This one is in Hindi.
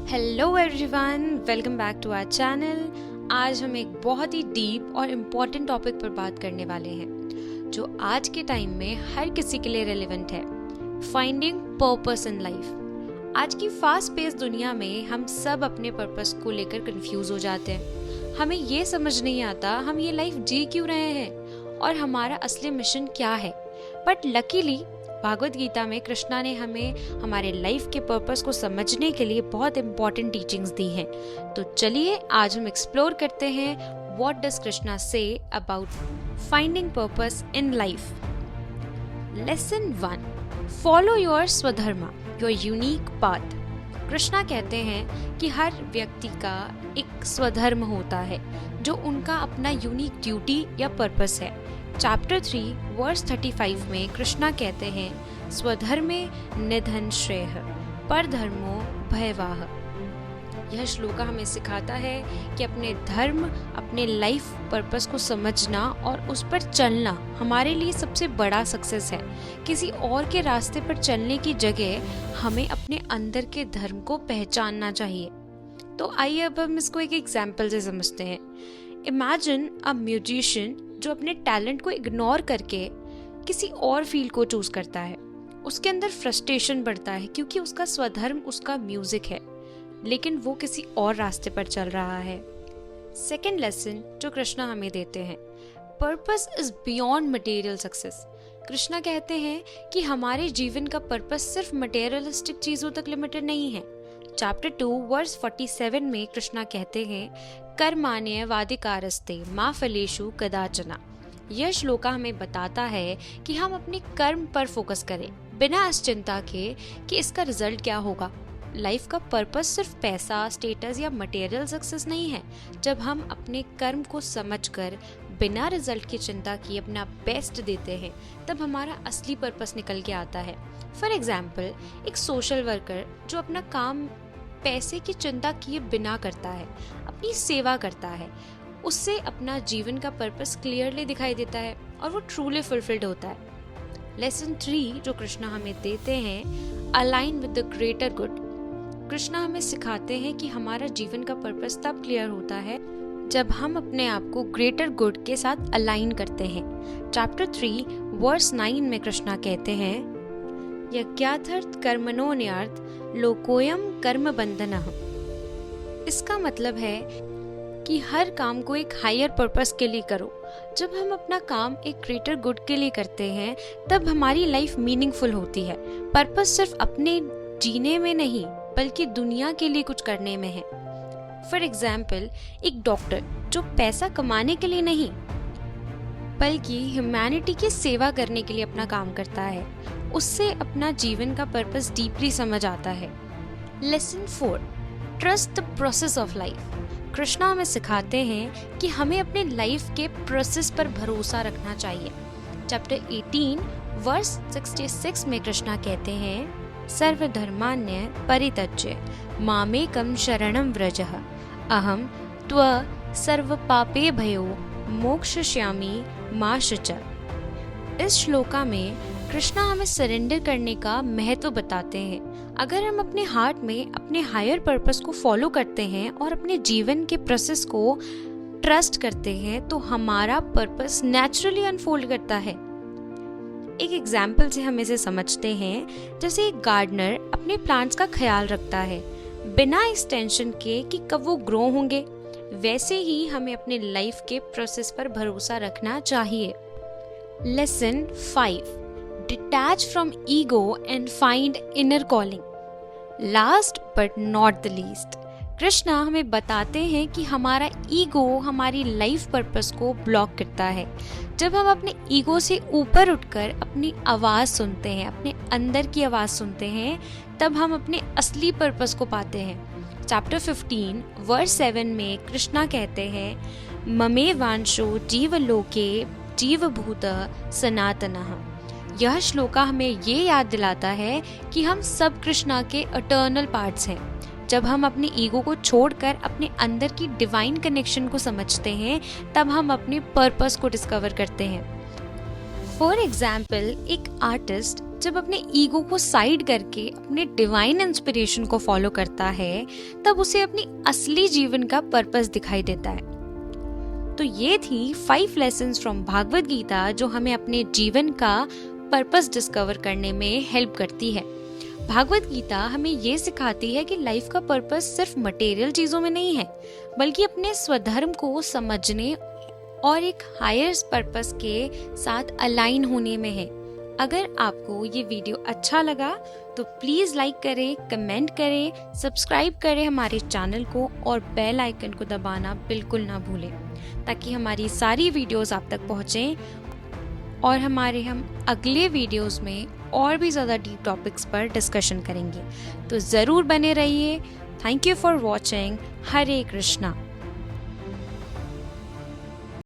Hello everyone, welcome back to our channel. आज हम एक बहुत ही डीप और इम्पॉर्टेंट टॉपिक पर बात करने वाले हैं जो आज के टाइम में हर किसी के लिए रेलेवेंट है, फाइंडिंग पर्पस इन लाइफ। आज की फास्ट पेस दुनिया में हम सब अपने पर्पस को लेकर कंफ्यूज हो जाते हैं। हमें ये समझ नहीं आता हम ये लाइफ जी क्यों रहे हैं और हमारा असली मिशन क्या है। बट लकीली भागवत गीता में कृष्णा ने हमें हमारे लाइफ के पर्पस को समझने के लिए बहुत इंपॉर्टेंट टीचिंग्स दी हैं। तो चलिए आज हम एक्सप्लोर करते हैं what does Krishna say about finding purpose in life. Lesson 1, follow your swadharma, your unique path. Krishna कहते हैं कि हर व्यक्ति का एक स्वधर्म होता है जो उनका अपना यूनिक ड्यूटी या पर्पस है। चैप्टर 3 वर्स 35 में कृष्णा कहते हैं, स्वधर्मे निधन श्रेय परधर्मो भयवाह। यह श्लोका हमें सिखाता है कि अपने धर्म, अपने लाइफ पर्पस को समझना और उस पर चलना हमारे लिए सबसे बड़ा सक्सेस है। किसी और के रास्ते पर चलने की जगह हमें अपने अंदर के धर्म को पहचानना चाहिए। तो आइए अब हम इसको एक एग्जाम्पल से समझते हैं। इमेजिन अ म्यूजिशियन जो अपने टैलेंट को इग्नोर करके किसी और फील्ड को चूज करता है। उसके अंदर फ्रस्ट्रेशन बढ़ता है क्योंकि उसका स्वधर्म उसका म्यूजिक है, लेकिन वो किसी और रास्ते पर चल रहा है। सेकेंड लेसन जो कृष्णा हमें देते हैं, purpose is beyond material success. Krishna कहते हैं कि हमारे जीवन का पर्पस सिर्फ मटेरियलिस्टिक चीजों तक लिमिटेड नहीं है। चैप्टर 2 वर्स 47 में कृष्णा कहते हैं, कर्माण्यवाधिकारस्ते मा फलेषु कदाचना। यह श्लोका हमें बताता है कि हम अपने कर्म पर फोकस करें बिना इस चिंता के कि इसका रिजल्ट क्या होगा। लाइफ का पर्पस सिर्फ पैसा, स्टेटस या मटेरियल सक्सेस नहीं है। जब हम अपने कर्म को समझकर बिना रिजल्ट की चिंता किए अपना बेस्ट देते हैं, तब हमारा असली पर्पस निकल के आता है। फॉर एग्जाम्पल, एक सोशल वर्कर जो अपना काम पैसे की चिंता किए बिना करता है, अपनी सेवा करता है, उससे अपना जीवन का पर्पस क्लियरली दिखाई देता है और वो ट्रूली फुलफिल्ड होता है। लेसन 3 जो कृष्णा हमें देते हैं, align with the greater good. Krishna हमें सिखाते हैं कि हमारा जीवन का पर्पस तब क्लियर होता है जब हम अपने आप को ग्रेटर गुड के साथ अलाइन करते हैं। चैप्टर 3 वर्स 9 में कृष्णा कहते हैं, यज्ञार्थं कर्मणो न्यार्थ लोकोयम कर्म बंधनः। इसका मतलब है कि हर काम को एक हायर पर्पस के लिए करो। जब हम अपना काम एक ग्रेटर गुड के लिए करते हैं, तब हमारी लाइफ मीनिंगफुल होती है। पर्पस सिर्फ अपने जीने में नहीं बल्कि दुनिया के लिए कुछ करने में है। फॉर एग्जाम्पल, एक डॉक्टर जो पैसा कमाने के लिए नहीं बल्कि ह्यूमैनिटी की सेवा करने के लिए अपना काम करता है, उससे अपना जीवन का पर्पस डीपली समझ आता है। Lesson 4, trust the process of life. Krishna हमें सिखाते हैं कि हमें अपने लाइफ के प्रोसेस पर भरोसा रखना चाहिए। चैप्टर 18 वर्स 66 में कृष्णा कहते हैं, सर्वधर्मान्य परित्यज्य मामेकं शरणं व्रजः अहं त्व सर्वपापे भयो मोक्षयिष्यामि मा शुचः। इस श्लोका में कृष्णा हमें सरेंडर करने का महत्व बताते हैं। अगर हम अपने हार्ट में अपने हायर पर्पस को फॉलो करते हैं और अपने जीवन के प्रोसेस को ट्रस्ट करते हैं, तो हमारा पर्पस नेचुरली अनफोल्ड करता है। एक एग्जाम्पल से हम इसे समझते हैं, जैसे एक गार्डनर अपने प्लांट्स का ख्याल रखता है बिना इस टेंशन के कि कब वो ग्रो होंगे, वैसे ही हमें अपने लाइफ के प्रोसेस पर भरोसा रखना चाहिए। Lesson 5, detach from ego and find inner calling. Last but not the least, Krishna हमें बताते हैं कि हमारा ईगो हमारी लाइफ पर्पस को ब्लॉक करता है। जब हम अपने ईगो से ऊपर उठकर अपनी आवाज़ सुनते हैं, अपने अंदर की आवाज़ सुनते हैं, तब हम अपने असली पर्पस को पाते हैं। चैप्टर 15 वर्स 7 में कृष्णा कहते हैं, ममे वांशो जीवलोके जीवभूत सनातनः। यह श्लोका हमें ये याद दिलाता है कि हम सब कृष्णा के इटर्नल पार्ट्स हैं। जब हम अपने ईगो को छोड़कर अपने अंदर की डिवाइन कनेक्शन को समझते हैं, तब हम अपने पर्पस को डिस्कवर करते हैं। फॉर एग्जाम्पल, एक आर्टिस्ट जब अपने ईगो को साइड करके अपने डिवाइन इंस्पिरेशन को फॉलो करता है, तब उसे अपनी असली जीवन का पर्पस दिखाई देता है। तो ये थी 5 लेसन्स फ्रॉम भागवत गीता जो हमें अपने जीवन का पर्पस डिस्कवर करने में हेल्प करती है। भागवत गीता हमें ये सिखाती है कि लाइफ का पर्पस सिर्फ मटेरियल चीजों में नहीं है, बल्कि अपने स्वधर्म को समझने और एक हायर पर्पस के साथ अलाइन होने में है। अगर आपको ये वीडियो अच्छा लगा तो प्लीज लाइक करें, कमेंट करें, सब्सक्राइब करें हमारे चैनल को और बेल आइकन को दबाना बिल्कुल ना भूलें, ताकि हमारी सारी वीडियोस आप तक पहुंचें और हम अगले वीडियोस में और भी ज़्यादा डीप टॉपिक्स पर डिस्कशन करेंगे। तो ज़रूर बने रहिए। Thank you for watching. Hare Krishna.